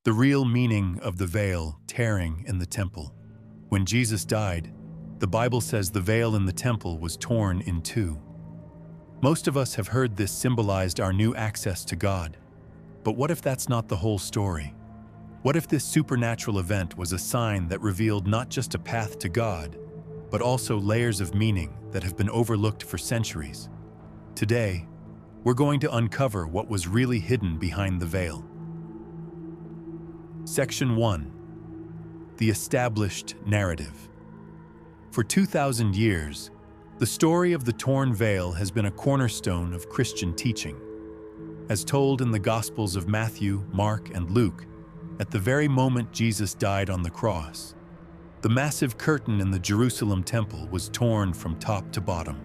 The real meaning of the veil tearing in the temple. When Jesus died, the Bible says the veil in the temple was torn in two. Most of us have heard this symbolized our new access to God. But what if that's not the whole story? What if this supernatural event was a sign that revealed not just a path to God, but also layers of meaning that have been overlooked for centuries? Today, we're going to uncover what was really hidden behind the veil. Section 1. The established narrative. For 2,000 years, the story of the torn veil has been a cornerstone of Christian teaching. As told in the Gospels of Matthew, Mark, and Luke, at the very moment Jesus died on the cross, the massive curtain in the Jerusalem temple was torn from top to bottom.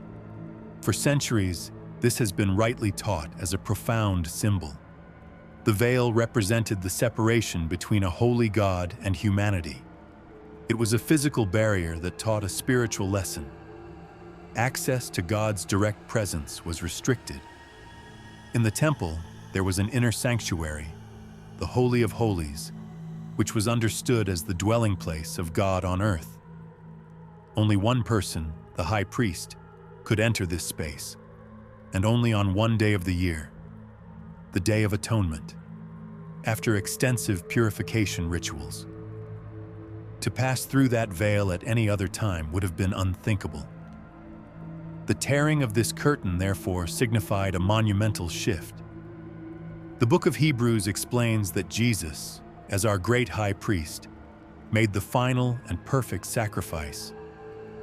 For centuries, this has been rightly taught as a profound symbol. The veil represented the separation between a holy God and humanity. It was a physical barrier that taught a spiritual lesson. Access to God's direct presence was restricted. In the temple, there was an inner sanctuary, the Holy of Holies, which was understood as the dwelling place of God on earth. Only one person, the high priest, could enter this space, and only on one day of the year, the Day of Atonement, after extensive purification rituals. To pass through that veil at any other time would have been unthinkable. The tearing of this curtain, therefore, signified a monumental shift. The book of Hebrews explains that Jesus, as our great high priest, made the final and perfect sacrifice,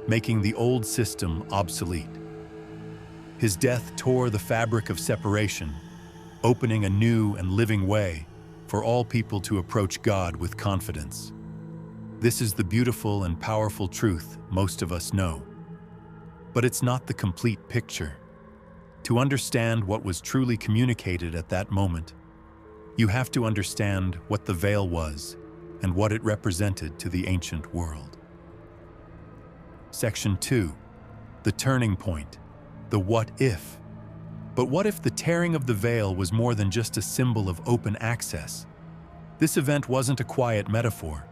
making the old system obsolete. His death tore the fabric of separation, opening a new and living way for all people to approach God with confidence. This is the beautiful and powerful truth most of us know. But it's not the complete picture. To understand what was truly communicated at that moment, you have to understand what the veil was and what it represented to the ancient world. Section 2. The turning point. The what if. But what if the tearing of the veil was more than just a symbol of open access? This event wasn't a quiet metaphor.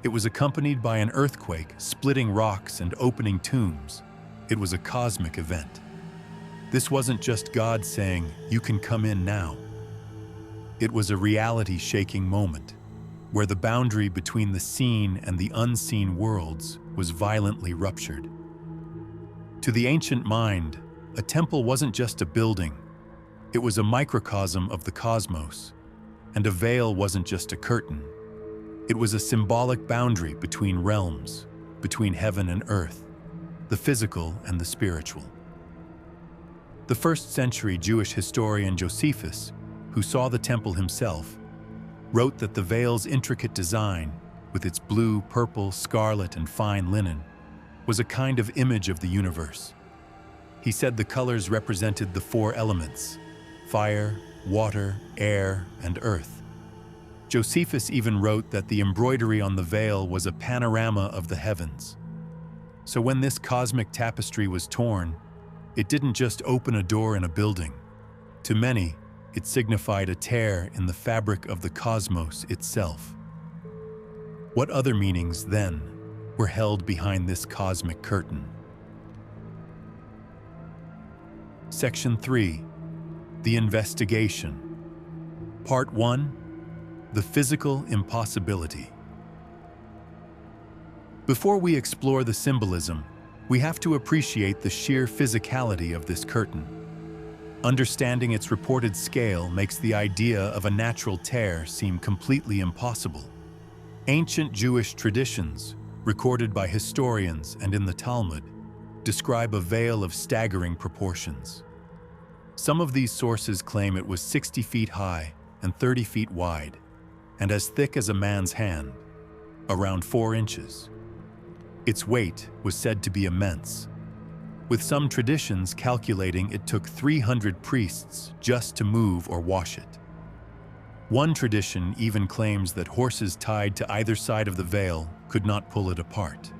It was accompanied by an earthquake, splitting rocks and opening tombs. It was a cosmic event. This wasn't just God saying, "You can come in now." It was a reality-shaking moment, where the boundary between the seen and the unseen worlds was violently ruptured. To the ancient mind, a temple wasn't just a building. It was a microcosm of the cosmos, and a veil wasn't just a curtain. It was a symbolic boundary between realms, between heaven and earth, the physical and the spiritual. The first-century Jewish historian Josephus, who saw the temple himself, wrote that the veil's intricate design, with its blue, purple, scarlet, and fine linen, was a kind of image of the universe. He said the colors represented the four elements: fire, water, air, and earth. Josephus even wrote that the embroidery on the veil was a panorama of the heavens. So when this cosmic tapestry was torn, it didn't just open a door in a building. To many, it signified a tear in the fabric of the cosmos itself. What other meanings, then, were held behind this cosmic curtain? Section 3. The investigation. Part 1. The physical impossibility. Before we explore the symbolism, we have to appreciate the sheer physicality of this curtain. Understanding its reported scale makes the idea of a natural tear seem completely impossible. Ancient Jewish traditions, recorded by historians and in the Talmud, describe a veil of staggering proportions. Some of these sources claim it was 60 feet high and 30 feet wide, and as thick as a man's hand, around 4 inches. Its weight was said to be immense, with some traditions calculating it took 300 priests just to move or wash it. One tradition even claims that horses tied to either side of the veil could not pull it apart.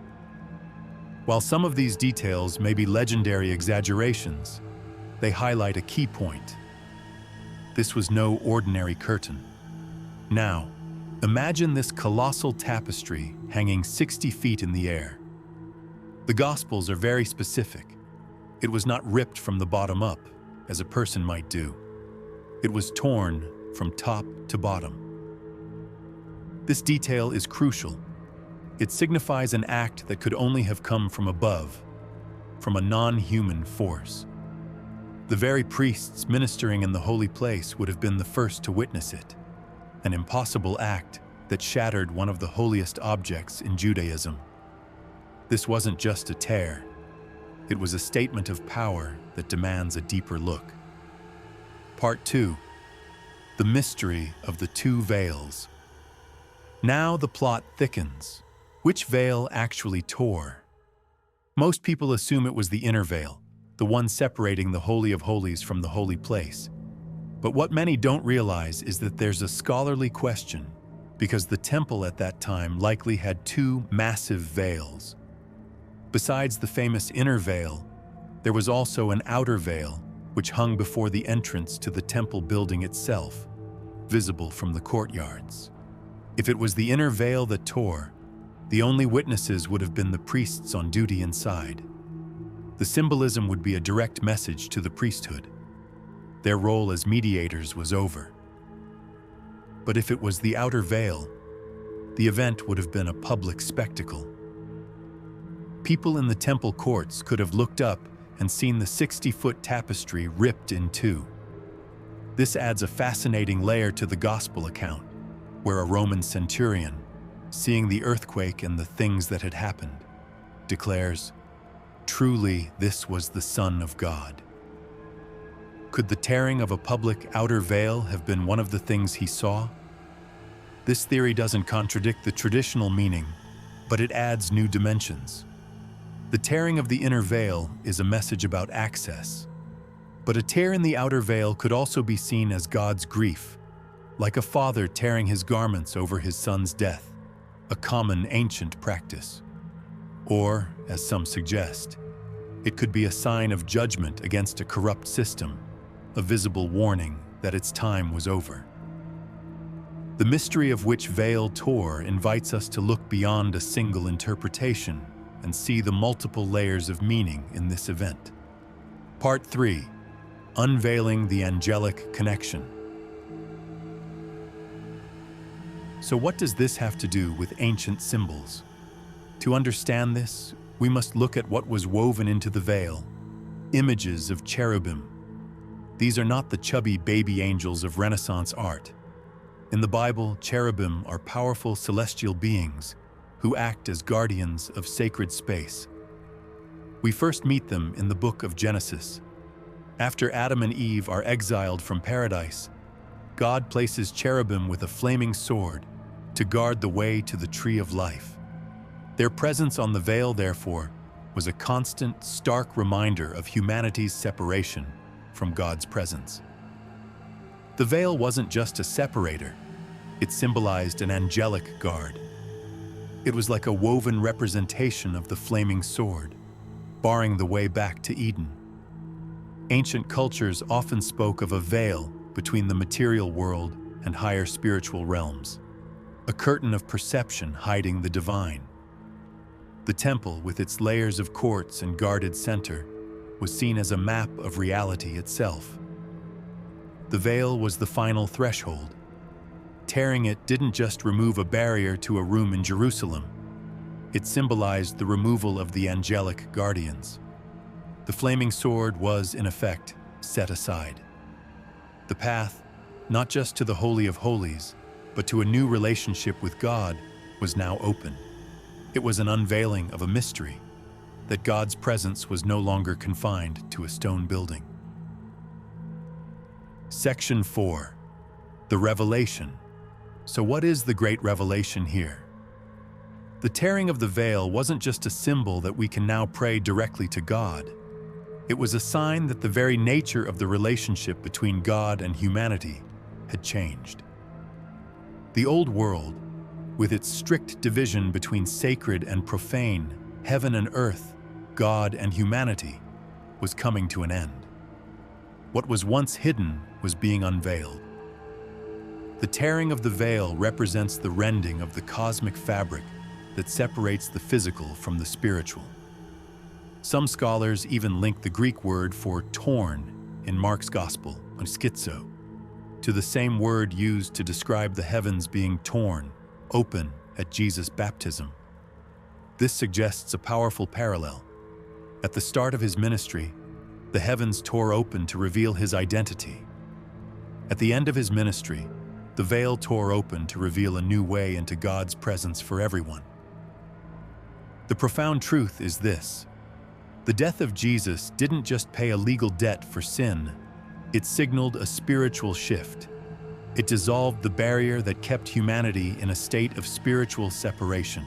While some of these details may be legendary exaggerations, they highlight a key point. This was no ordinary curtain. Now, Imagine this colossal tapestry hanging 60 feet in the air. The Gospels are very specific. It was not ripped from the bottom up, as a person might do. It was torn from top to bottom. This detail is crucial. It signifies an act that could only have come from above, from a non-human force. The very priests ministering in the holy place would have been the first to witness it, an impossible act that shattered one of the holiest objects in Judaism. This wasn't just a tear. It was a statement of power that demands a deeper look. Part 2. The mystery of the two veils. Now the plot thickens. Which veil actually tore? Most people assume it was the inner veil, the one separating the Holy of Holies from the holy place. But what many don't realize is that there's a scholarly question, because the temple at that time likely had two massive veils. Besides the famous inner veil, there was also an outer veil which hung before the entrance to the temple building itself, visible from the courtyards. If it was the inner veil that tore, the only witnesses would have been the priests on duty inside. The symbolism would be a direct message to the priesthood. Their role as mediators was over. But if it was the outer veil, the event would have been a public spectacle. People in the temple courts could have looked up and seen the 60-foot tapestry ripped in two. This adds a fascinating layer to the gospel account, where a Roman centurion, seeing the earthquake and the things that had happened, declares, "Truly, this was the Son of God." Could the tearing of a public outer veil have been one of the things he saw? This theory doesn't contradict the traditional meaning, but it adds new dimensions. The tearing of the inner veil is a message about access, but a tear in the outer veil could also be seen as God's grief, like a father tearing his garments over his son's death, a common ancient practice. Or, as some suggest, it could be a sign of judgment against a corrupt system, a visible warning that its time was over. The mystery of which veil tore invites us to look beyond a single interpretation and see the multiple layers of meaning in this event. Part 3. Unveiling the angelic connection. So what does this have to do with ancient symbols? To understand this, we must look at what was woven into the veil: images of cherubim. These are not the chubby baby angels of Renaissance art. In the Bible, cherubim are powerful celestial beings who act as guardians of sacred space. We first meet them in the book of Genesis. After Adam and Eve are exiled from paradise, God places cherubim with a flaming sword to guard the way to the tree of life. Their presence on the veil, therefore, was a constant, stark reminder of humanity's separation from God's presence. The veil wasn't just a separator, it symbolized an angelic guard. It was like a woven representation of the flaming sword, barring the way back to Eden. Ancient cultures often spoke of a veil between the material world and higher spiritual realms, a curtain of perception hiding the divine. The temple, with its layers of courts and guarded center, was seen as a map of reality itself. The veil was the final threshold. Tearing it didn't just remove a barrier to a room in Jerusalem. It symbolized the removal of the angelic guardians. The flaming sword was, in effect, set aside. The path, not just to the Holy of Holies, but to a new relationship with God, was now open. It was an unveiling of a mystery, that God's presence was no longer confined to a stone building. Section 4. The Revelation. So what is the great revelation here? The tearing of the veil wasn't just a symbol that we can now pray directly to God. It was a sign that the very nature of the relationship between God and humanity had changed. The old world, with its strict division between sacred and profane, heaven and earth, God and humanity, was coming to an end. What was once hidden was being unveiled. The tearing of the veil represents the rending of the cosmic fabric that separates the physical from the spiritual. Some scholars even link the Greek word for torn in Mark's Gospel, schizo, to the same word used to describe the heavens being torn open at Jesus' baptism. This suggests a powerful parallel. At the start of his ministry, the heavens tore open to reveal his identity. At the end of his ministry, the veil tore open to reveal a new way into God's presence for everyone. The profound truth is this: the death of Jesus didn't just pay a legal debt for sin, it signaled a spiritual shift. It dissolved the barrier that kept humanity in a state of spiritual separation.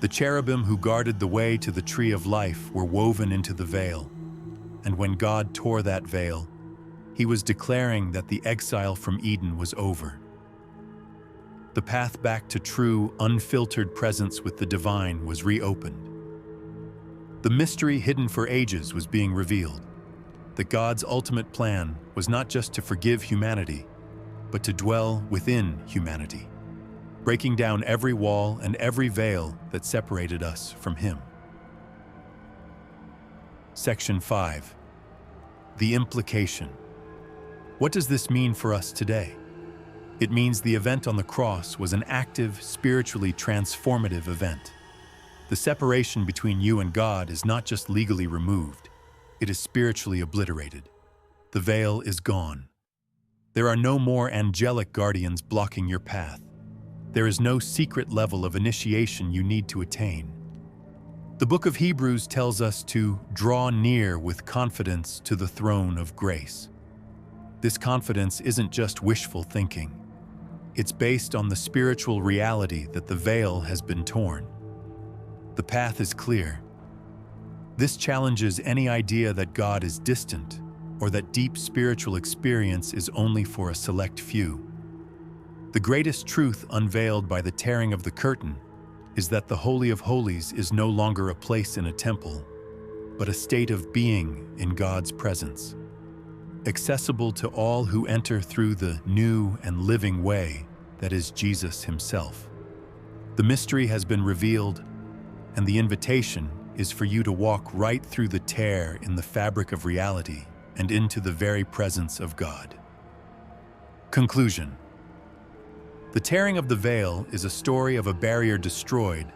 The cherubim who guarded the way to the tree of life were woven into the veil, and when God tore that veil, he was declaring that the exile from Eden was over. The path back to true, unfiltered presence with the divine was reopened. The mystery hidden for ages was being revealed, that God's ultimate plan was not just to forgive humanity, but to dwell within humanity, breaking down every wall and every veil that separated us from him. Section 5. The implication. What does this mean for us today? It means the event on the cross was an active, spiritually transformative event. The separation between you and God is not just legally removed, it is spiritually obliterated. The veil is gone. There are no more angelic guardians blocking your path. There is no secret level of initiation you need to attain. The book of Hebrews tells us to draw near with confidence to the throne of grace. This confidence isn't just wishful thinking. It's based on the spiritual reality that the veil has been torn. The path is clear. This challenges any idea that God is distant or that deep spiritual experience is only for a select few. The greatest truth unveiled by the tearing of the curtain is that the Holy of Holies is no longer a place in a temple, but a state of being in God's presence, accessible to all who enter through the new and living way that is Jesus himself. The mystery has been revealed, and the invitation is for you to walk right through the tear in the fabric of reality and into the very presence of God. Conclusion. The tearing of the veil is a story of a barrier destroyed,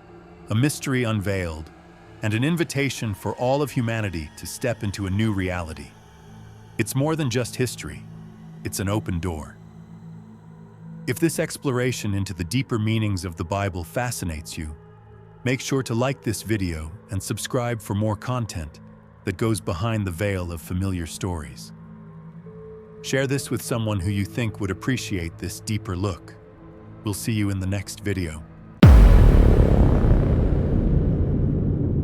a mystery unveiled, and an invitation for all of humanity to step into a new reality. It's more than just history, it's an open door. If this exploration into the deeper meanings of the Bible fascinates you, make sure to like this video and subscribe for more content that goes behind the veil of familiar stories. Share this with someone who you think would appreciate this deeper look. We'll see you in the next video.